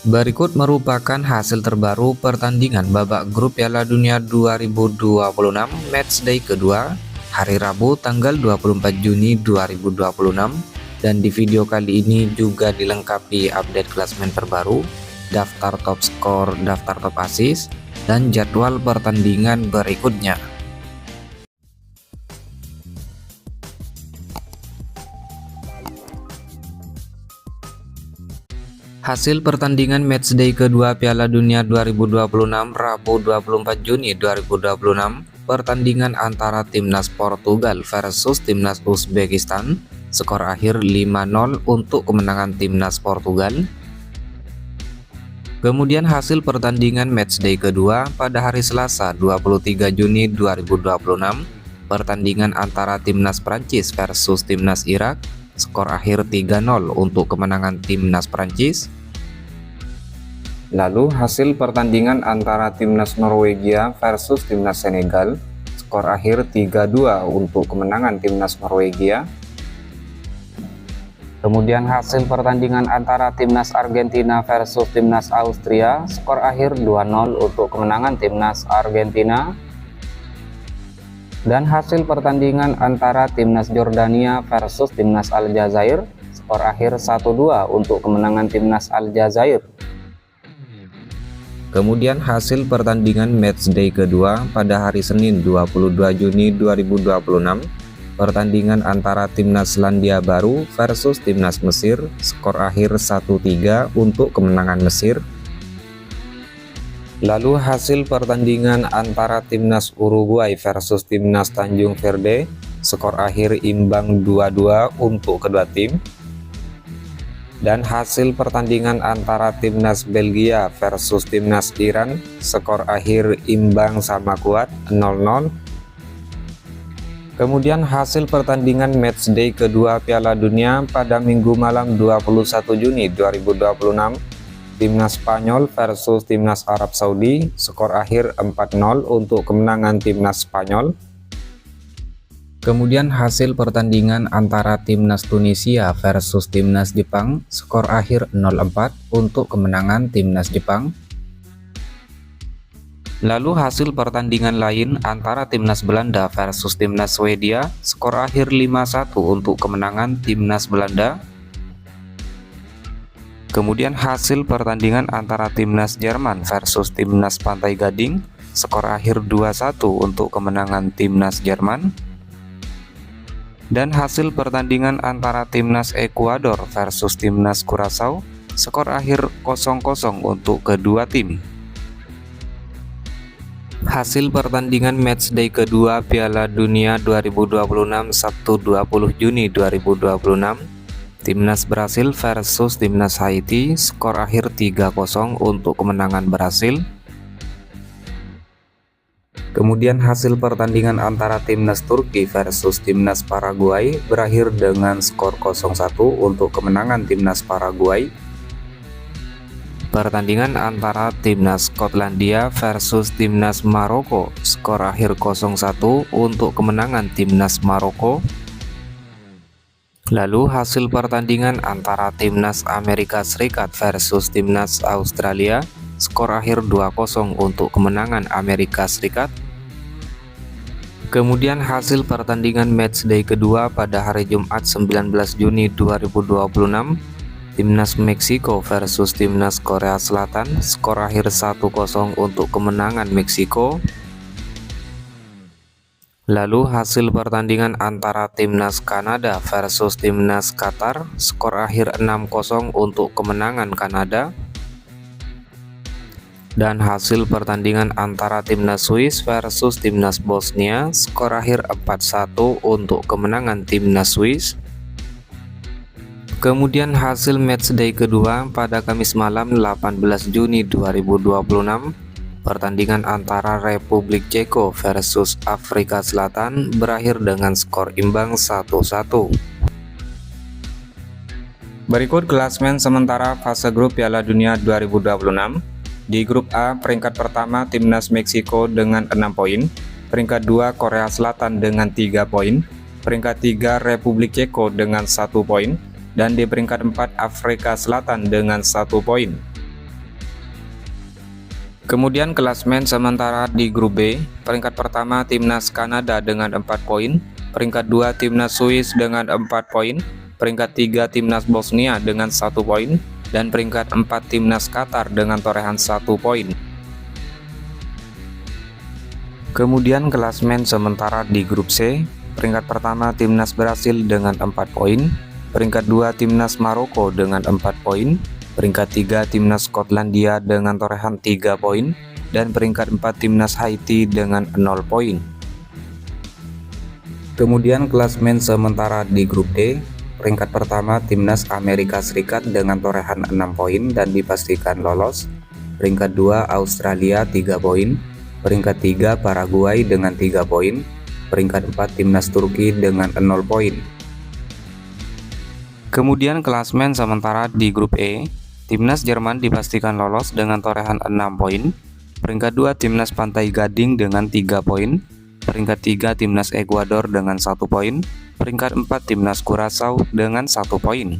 Berikut merupakan hasil terbaru pertandingan babak grup Piala Dunia 2026 matchday kedua hari Rabu tanggal 24 Juni 2026, dan di video kali ini juga dilengkapi update klasemen terbaru, daftar top skor, daftar top assist, dan jadwal pertandingan berikutnya. Hasil pertandingan matchday kedua Piala Dunia 2026 Rabu 24 Juni 2026, pertandingan antara timnas Portugal versus timnas Uzbekistan, skor akhir 5-0 untuk kemenangan timnas Portugal. Kemudian hasil pertandingan matchday kedua pada hari Selasa 23 Juni 2026, pertandingan antara timnas Prancis versus timnas Irak, skor akhir 3-0 untuk kemenangan timnas Prancis. Lalu hasil pertandingan antara timnas Norwegia versus timnas Senegal, skor akhir 3-2 untuk kemenangan timnas Norwegia. Kemudian hasil pertandingan antara timnas Argentina versus timnas Austria, skor akhir 2-0 untuk kemenangan timnas Argentina. Dan hasil pertandingan antara timnas Jordania versus timnas Aljazair, skor akhir 1-2 untuk kemenangan timnas Aljazair. Kemudian hasil pertandingan matchday kedua pada hari Senin 22 Juni 2026, pertandingan antara timnas Selandia Baru versus timnas Mesir, skor akhir 1-3 untuk kemenangan Mesir. Lalu hasil pertandingan antara timnas Uruguay versus timnas Tanjung Verde, skor akhir imbang 2-2 untuk kedua tim. Dan hasil pertandingan antara timnas Belgia versus timnas Iran, skor akhir imbang sama kuat 0-0. Kemudian hasil pertandingan matchday kedua Piala Dunia pada Minggu malam 21 Juni 2026, timnas Spanyol versus timnas Arab Saudi, skor akhir 4-0 untuk kemenangan timnas Spanyol. Kemudian hasil pertandingan antara timnas Tunisia versus timnas Jepang, skor akhir 0-4 untuk kemenangan timnas Jepang. Lalu hasil pertandingan lain antara timnas Belanda versus timnas Swedia, skor akhir 5-1 untuk kemenangan timnas Belanda. Kemudian hasil pertandingan antara timnas Jerman versus timnas Pantai Gading, skor akhir 2-1 untuk kemenangan timnas Jerman. Dan hasil pertandingan antara timnas Ekuador versus timnas Curaçao, skor akhir 0-0 untuk kedua tim. Hasil pertandingan matchday kedua Piala Dunia 2026 Sabtu 20 Juni 2026, timnas Brasil versus timnas Haiti, skor akhir 3-0 untuk kemenangan Brasil. Kemudian hasil pertandingan antara timnas Turki versus timnas Paraguay berakhir dengan skor 0-1 untuk kemenangan timnas Paraguay. Pertandingan antara timnas Skotlandia versus timnas Maroko, skor akhir 0-1 untuk kemenangan timnas Maroko. Lalu hasil pertandingan antara timnas Amerika Serikat versus timnas Australia, skor akhir 2-0 untuk kemenangan Amerika Serikat. Kemudian hasil pertandingan matchday kedua pada hari Jumat 19 Juni 2026, timnas Meksiko versus timnas Korea Selatan, skor akhir 1-0 untuk kemenangan Meksiko. Lalu hasil pertandingan antara timnas Kanada versus timnas Qatar, skor akhir 6-0 untuk kemenangan Kanada. Dan hasil pertandingan antara timnas Swiss versus timnas Bosnia, skor akhir 4-1 untuk kemenangan timnas Swiss. Kemudian hasil matchday kedua pada Kamis malam 18 Juni 2026, pertandingan antara Republik Ceko versus Afrika Selatan berakhir dengan skor imbang 1-1. Berikut klasemen sementara fase grup Piala Dunia 2026. Di grup A, peringkat pertama timnas Meksiko dengan 6 poin, peringkat 2 Korea Selatan dengan 3 poin, peringkat 3 Republik Ceko dengan 1 poin, dan di peringkat 4 Afrika Selatan dengan 1 poin. Kemudian klasemen sementara di grup B, peringkat pertama timnas Kanada dengan 4 poin, peringkat 2 timnas Swiss dengan 4 poin, peringkat 3 timnas Bosnia dengan 1 poin, dan peringkat 4 timnas Qatar dengan torehan 1 poin. Kemudian klasemen sementara di grup C, peringkat pertama timnas Brasil dengan 4 poin, peringkat 2 timnas Maroko dengan 4 poin, peringkat 3 timnas Skotlandia dengan torehan 3 poin, dan peringkat 4 timnas Haiti dengan 0 poin. Kemudian klasemen sementara di grup D, peringkat pertama timnas Amerika Serikat dengan torehan 6 poin dan dipastikan lolos, peringkat 2 Australia 3 poin, peringkat 3 Paraguay dengan 3 poin, peringkat 4 timnas Turki dengan 0 poin. Kemudian klasemen sementara di grup E, timnas Jerman dipastikan lolos dengan torehan 6 poin, peringkat 2 timnas Pantai Gading dengan 3 poin, peringkat 3 timnas Ekuador dengan 1 poin, peringkat 4 timnas Curaçao dengan 1 poin.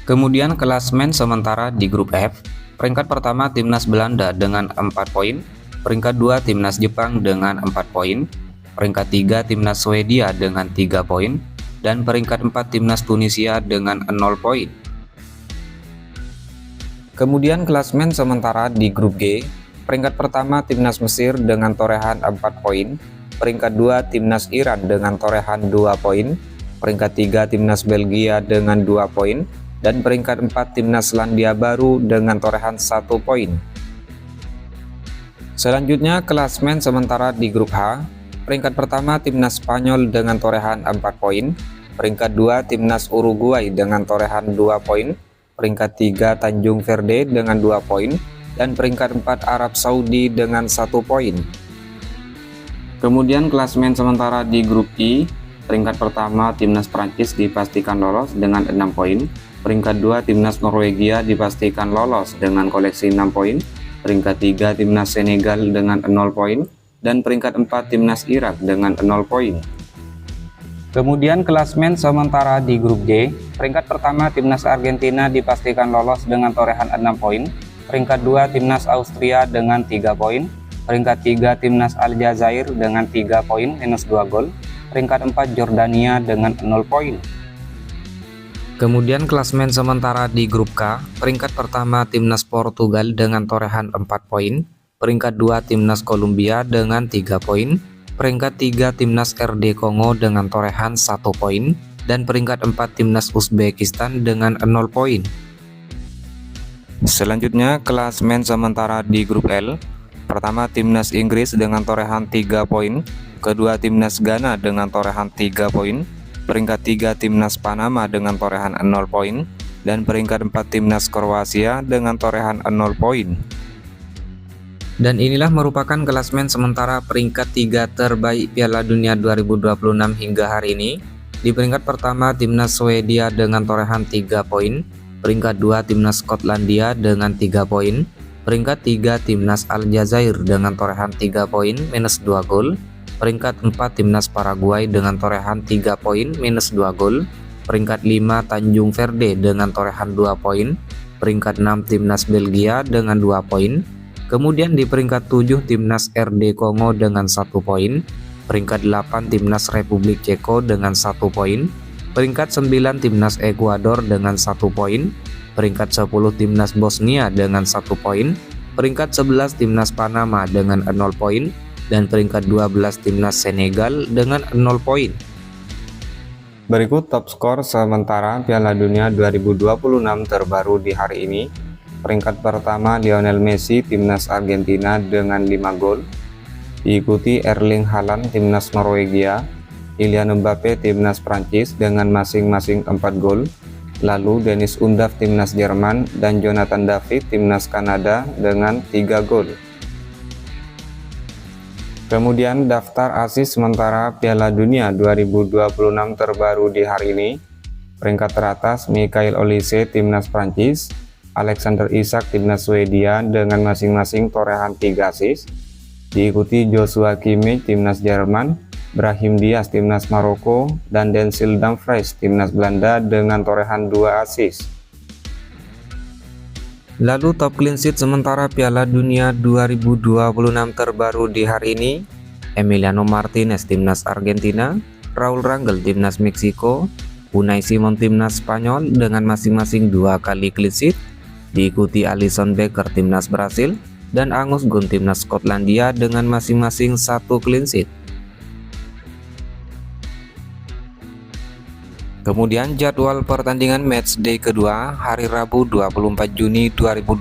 Kemudian klasemen sementara di grup F, peringkat pertama timnas Belanda dengan 4 poin, peringkat 2 timnas Jepang dengan 4 poin, peringkat 3 timnas Swedia dengan 3 poin, dan peringkat 4 timnas Tunisia dengan 0 poin. Kemudian klasemen sementara di grup G, peringkat pertama timnas Mesir dengan torehan 4 poin, peringkat 2 timnas Iran dengan torehan 2 poin, peringkat 3 timnas Belgia dengan 2 poin, dan peringkat 4 timnas Selandia Baru dengan torehan 1 poin. Selanjutnya klasemen sementara di grup H, peringkat pertama timnas Spanyol dengan torehan 4 poin, peringkat 2 timnas Uruguay dengan torehan 2 poin, peringkat 3 Tanjung Verde dengan 2 poin, dan peringkat 4 Arab Saudi dengan 1 poin. Kemudian klasemen sementara di grup I, peringkat pertama timnas Prancis dipastikan lolos dengan 6 poin, peringkat 2 timnas Norwegia dipastikan lolos dengan koleksi 6 poin, peringkat 3 timnas Senegal dengan 0 poin, dan peringkat 4 timnas Irak dengan 0 poin. Kemudian klasemen sementara di grup J, peringkat pertama timnas Argentina dipastikan lolos dengan torehan 6 poin, peringkat 2 timnas Austria dengan 3 poin, peringkat 3 timnas Aljazair dengan 3 poin minus 2 gol, peringkat 4 Jordania dengan 0 poin. Kemudian klasemen sementara di grup K, peringkat pertama timnas Portugal dengan torehan 4 poin, peringkat 2 timnas Kolombia dengan 3 poin, peringkat 3 timnas RD Kongo dengan torehan 1 poin, dan peringkat 4 timnas Uzbekistan dengan 0 poin. Selanjutnya klasemen sementara di grup L, pertama timnas Inggris dengan torehan 3 poin, kedua timnas Ghana dengan torehan 3 poin, peringkat 3 timnas Panama dengan torehan 0 poin, dan peringkat 4 timnas Kroasia dengan torehan 0 poin. Dan inilah merupakan klasemen sementara peringkat 3 terbaik Piala Dunia 2026 hingga hari ini. Di peringkat pertama timnas Swedia dengan torehan 3 poin, peringkat 2 timnas Skotlandia dengan 3 poin, peringkat 3 timnas Aljazair dengan torehan 3 poin minus 2 gol, peringkat 4 timnas Paraguay dengan torehan 3 poin minus 2 gol, peringkat 5 Tanjung Verde dengan torehan 2 poin, peringkat 6 timnas Belgia dengan 2 poin, kemudian di peringkat 7 timnas RD Kongo dengan 1 poin, peringkat 8 timnas Republik Ceko dengan 1 poin, peringkat 9 timnas Ekuador dengan 1 poin, peringkat 10 timnas Bosnia dengan 1 poin, peringkat 11 timnas Panama dengan 0 poin, dan peringkat 12 timnas Senegal dengan 0 poin. Berikut top skor sementara Piala Dunia 2026 terbaru di hari ini. Peringkat pertama Lionel Messi timnas Argentina dengan 5 gol, diikuti Erling Haaland timnas Norwegia, Kylian Mbappe timnas Prancis dengan masing-masing 4 gol, lalu Dennis Undav timnas Jerman dan Jonathan David timnas Kanada dengan 3 gol. Kemudian daftar assist sementara Piala Dunia 2026 terbaru di hari ini. Peringkat teratas Michael Olise timnas Prancis, Alexander Isak timnas Swedia dengan masing-masing torehan 3 assist, diikuti Joshua Kimmich timnas Jerman, Brahim Diaz timnas Maroko, dan Denzel Dumfries timnas Belanda dengan torehan 2 assist. Lalu top clean sheet sementara Piala Dunia 2026 terbaru di hari ini: Emiliano Martinez timnas Argentina, Raul Rangel timnas Meksiko, Unai Simon timnas Spanyol dengan masing-masing 2 kali clean sheet, diikuti Alisson Becker timnas Brasil dan Angus Gunn timnas Skotlandia dengan masing-masing 1 clean sheet. Kemudian jadwal pertandingan matchday kedua hari Rabu 24 Juni 2026.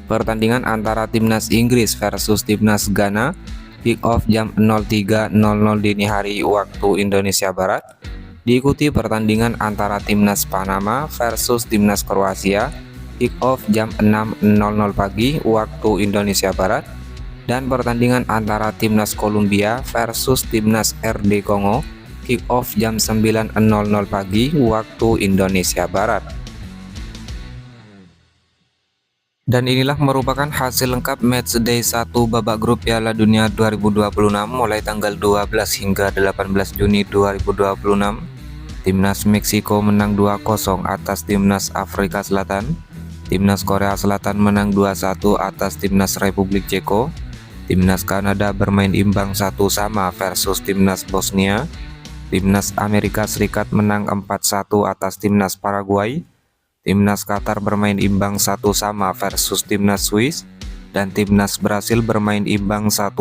Pertandingan antara timnas Inggris versus timnas Ghana, kick off jam 03.00 dini hari waktu Indonesia Barat. Diikuti pertandingan antara timnas Panama versus timnas Kroasia, kick off jam 6.00 pagi waktu Indonesia Barat. Dan pertandingan antara timnas Kolombia versus timnas RD Kongo, kick off jam 9.00 pagi waktu Indonesia Barat. Dan inilah merupakan hasil lengkap matchday 1 babak grup Piala Dunia 2026 mulai tanggal 12 hingga 18 Juni 2026. Timnas Meksiko menang 2-0 atas timnas Afrika Selatan. Timnas Korea Selatan menang 2-1 atas timnas Republik Ceko. Timnas Kanada bermain imbang 1-1 versus timnas Bosnia. Timnas Amerika Serikat menang 4-1 atas timnas Paraguay. Timnas Qatar bermain imbang 1-1 versus timnas Swiss. Dan timnas Brasil bermain imbang 1-1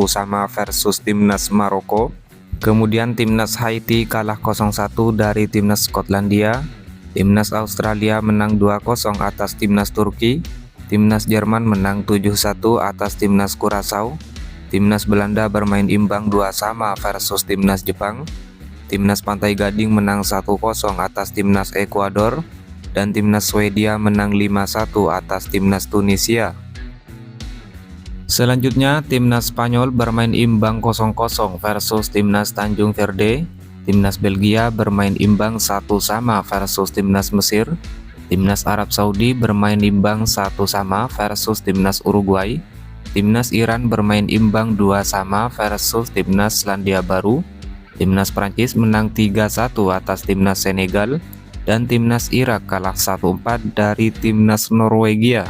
versus timnas Maroko. Kemudian timnas Haiti kalah 0-1 dari timnas Skotlandia. Timnas Australia menang 2-0 atas timnas Turki. Timnas Jerman menang 7-1 atas timnas Curaçao. Timnas Belanda bermain imbang 2-2 versus timnas Jepang. Timnas Pantai Gading menang 1-0 atas timnas Ekuador, dan timnas Swedia menang 5-1 atas timnas Tunisia. Selanjutnya, timnas Spanyol bermain imbang 0-0 versus timnas Tanjung Verde. Timnas Belgia bermain imbang 1-1 versus timnas Mesir. Timnas Arab Saudi bermain imbang 1-1 versus timnas Uruguay. Timnas Iran bermain imbang 2-2 versus timnas Selandia Baru. Timnas Prancis menang 3-1 atas timnas Senegal, dan timnas Irak kalah 1-4 dari timnas Norwegia.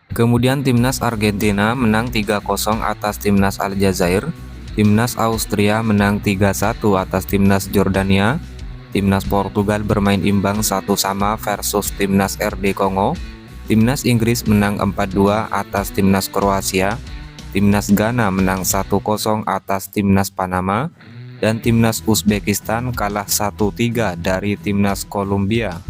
Kemudian timnas Argentina menang 3-0 atas timnas Aljazair. Timnas Austria menang 3-1 atas timnas Jordania. Timnas Portugal bermain imbang 1-1 versus timnas RD Kongo. Timnas Inggris menang 4-2 atas timnas Kroasia. Timnas Ghana menang 1-0 atas timnas Panama. Dan timnas Uzbekistan kalah 1-3 dari timnas Kolombia.